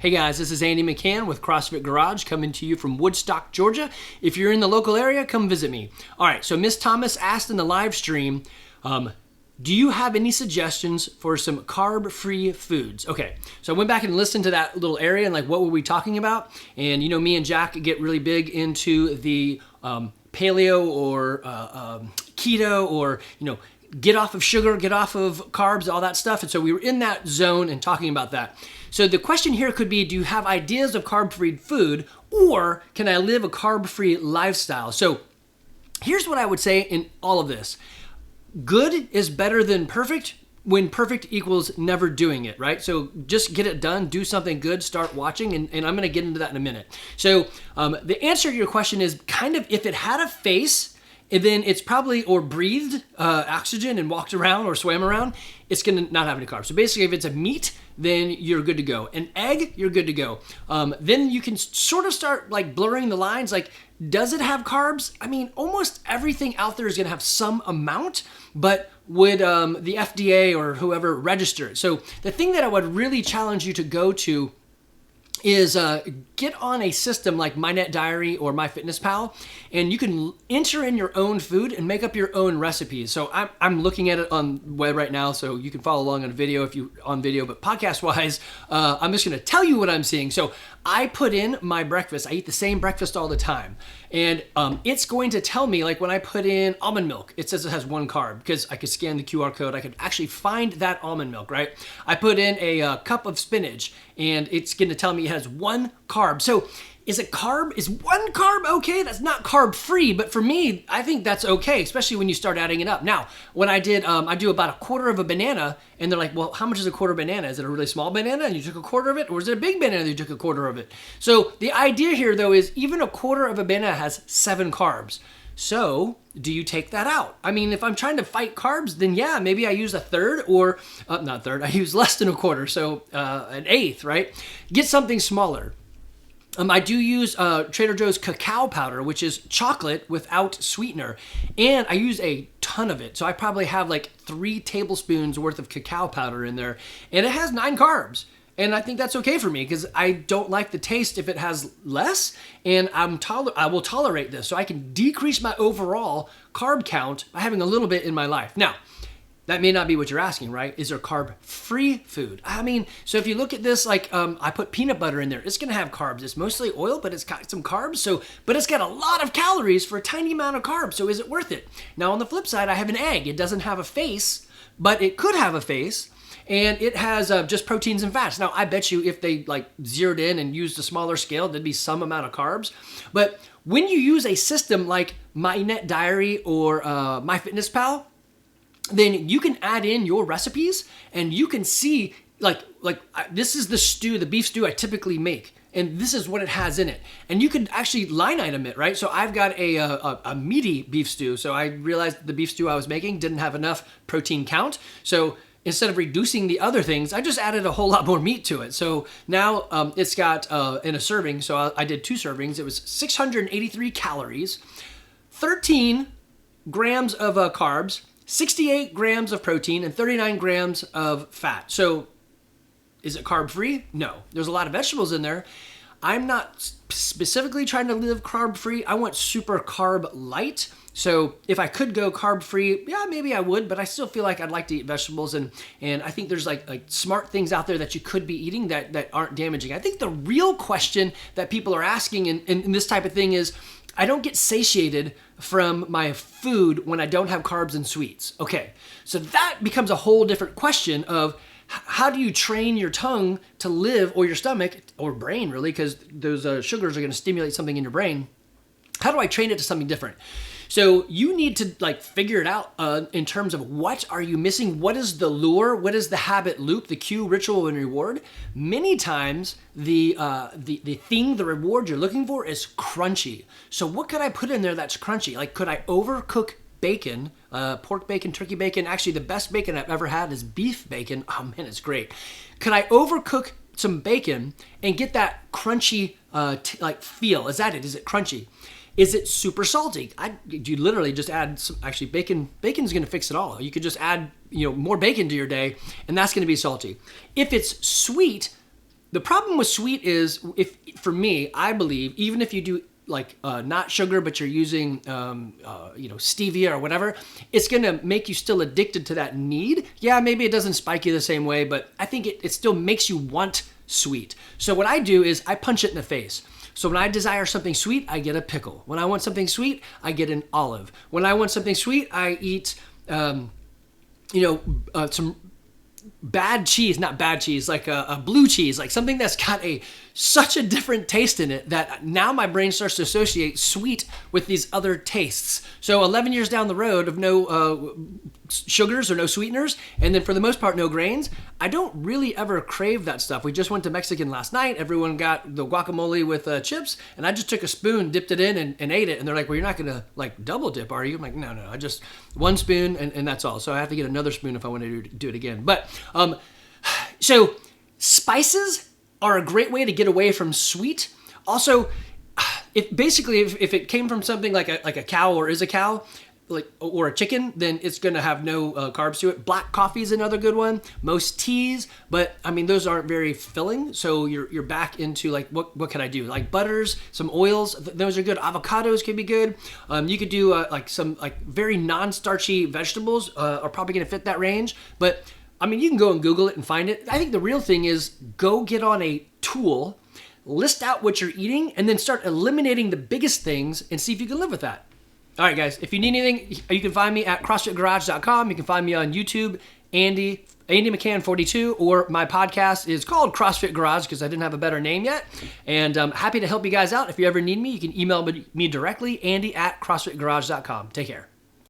Hey guys, this is Andy McCann with CrossFit Garage coming to you from Woodstock, Georgia. If you're in the local area, come visit me. All right, so Miss Thomas asked in the live stream, do you have any suggestions for some carb-free foods? Okay, so I went back and listened to that little area and like what were we talking about? And you know, me and Jack get really big into the paleo or keto or, you know, get off of sugar, get off of carbs, all that stuff. And so we were in that zone and talking about that. So the question here could be, do you have ideas of carb-free food, or can I live a carb-free lifestyle? So here's what I would say in all of this. Good is better than perfect when perfect equals never doing it, right? So just get it done, do something good, start watching, and I'm gonna get into that in a minute. So the answer to your question is kind of, if it had a face, and then it's probably, or breathed oxygen and walked around or swam around, it's gonna not have any carbs. So basically, if it's a meat, then you're good to go. An egg, you're good to go. Then you can sort of start like blurring the lines, like, does it have carbs? I mean, almost everything out there is gonna have some amount, but would the FDA or whoever register it? So the thing that I would really challenge you to go to is get on a system like MyNet Diary or MyFitnessPal, and you can enter in your own food and make up your own recipes. So I'm looking at it on the web right now, so you can follow along on video if you on video, but podcast-wise, I'm just gonna tell you what I'm seeing. So I put in my breakfast. I eat the same breakfast all the time. And it's going to tell me, like when I put in almond milk, it says it has 1 carb because I could scan the QR code. I could actually find that almond milk, right? I put in a cup of spinach and it's going to tell me it has 1 carb. So is 1 carb okay? That's not carb free, but for me, I think that's okay, especially when you start adding it up. Now, when I did, I do about 1/4 of a banana, and they're like, well, how much is 1/4 banana? Is it a really small banana and you took 1/4 of it? Or is it a big banana and you took 1/4 of it? So the idea here though is even 1/4 of a banana has 7 carbs. So do you take that out? I mean, if I'm trying to fight carbs, then yeah, maybe I use 1/3 or not third, I use less than 1/4. So 1/8, right? Get something smaller. I do use Trader Joe's cacao powder, which is chocolate without sweetener, and I use a ton of it. So I probably have like 3 tablespoons worth of cacao powder in there, and it has 9 carbs. And I think that's okay for me because I don't like the taste if it has less, and I will tolerate this. So I can decrease my overall carb count by having a little bit in my life. Now, that may not be what you're asking, right? Is there carb-free food? I mean, so if you look at this, like I put peanut butter in there, it's gonna have carbs. It's mostly oil, but it's got some carbs. But it's got a lot of calories for a tiny amount of carbs. So is it worth it? Now on the flip side, I have an egg. It doesn't have a face, but it could have a face. And it has just proteins and fats. Now, I bet you if they like zeroed in and used a smaller scale, there'd be some amount of carbs. But when you use a system like MyNet Diary or MyFitnessPal, then you can add in your recipes and you can see this is the stew, the beef stew I typically make. And this is what it has in it. And you can actually line item it, right? So I've got a meaty beef stew. So I realized the beef stew I was making didn't have enough protein count. So instead of reducing the other things, I just added a whole lot more meat to it. So now it's got in a serving, so I did 2 servings. It was 683 calories, 13 grams of carbs, 68 grams of protein, and 39 grams of fat. So is it carb-free? No. There's a lot of vegetables in there. I'm not specifically trying to live carb-free. I want super carb light. So if I could go carb-free, yeah, maybe I would, but I still feel like I'd like to eat vegetables, and I think there's like smart things out there that you could be eating that aren't damaging. I think the real question that people are asking in this type of thing is, I don't get satiated from my food when I don't have carbs and sweets. Okay, so that becomes a whole different question of how do you train your tongue to live, or your stomach, or brain really, because those sugars are gonna stimulate something in your brain. How do I train it to something different? So you need to like figure it out in terms of what are you missing? What is the lure? What is the habit loop, the cue, ritual, and reward? Many times the thing, the reward you're looking for is crunchy. So what could I put in there that's crunchy? Like, could I overcook bacon, pork bacon, turkey bacon? Actually, the best bacon I've ever had is beef bacon. Oh man, it's great. Could I overcook some bacon and get that crunchy feel? Is that it? Is it crunchy? Is it super salty? You literally just add some, actually bacon. Bacon's gonna fix it all. You could just add more bacon to your day, and that's gonna be salty. If it's sweet, The problem with sweet is, if for me, I believe, even if you do like not sugar, but you're using stevia or whatever, it's gonna make you still addicted to that need. Yeah, maybe it doesn't spike you the same way, but I think it still makes you want sweet. So what I do is I punch it in the face. So when I desire something sweet, I get a pickle. When I want something sweet, I get an olive. When I want something sweet, I eat some bad cheese, not bad cheese, like a blue cheese, like something that's got such a different taste in it that now my brain starts to associate sweet with these other tastes. So 11 years down the road of no sugars or no sweeteners, and then for the most part, no grains, I don't really ever crave that stuff. We just went to Mexican last night. Everyone got the guacamole with chips, and I just took a spoon, dipped it in, and ate it. And they're like, well, you're not going to like double dip, are you? I'm like, no, I just one spoon, and that's all. So I have to get another spoon if I want to do it again. But so spices are a great way to get away from sweet. Also, if it came from something like a cow or is a cow, or a chicken, then it's going to have no carbs to it. Black coffee is another good one. Most teas, but I mean those aren't very filling. So you're back into like what can I do? Like butters, some oils. Those are good. Avocados can be good. You could do some very non-starchy vegetables are probably going to fit that range. But I mean, you can go and Google it and find it. I think the real thing is go get on a tool, list out what you're eating, and then start eliminating the biggest things and see if you can live with that. All right, guys, if you need anything, you can find me at CrossFitGarage.com. You can find me on YouTube, Andy McCann 42, or my podcast is called CrossFit Garage because I didn't have a better name yet. And I'm happy to help you guys out. If you ever need me, you can email me directly, Andy at CrossFitGarage.com. Take care.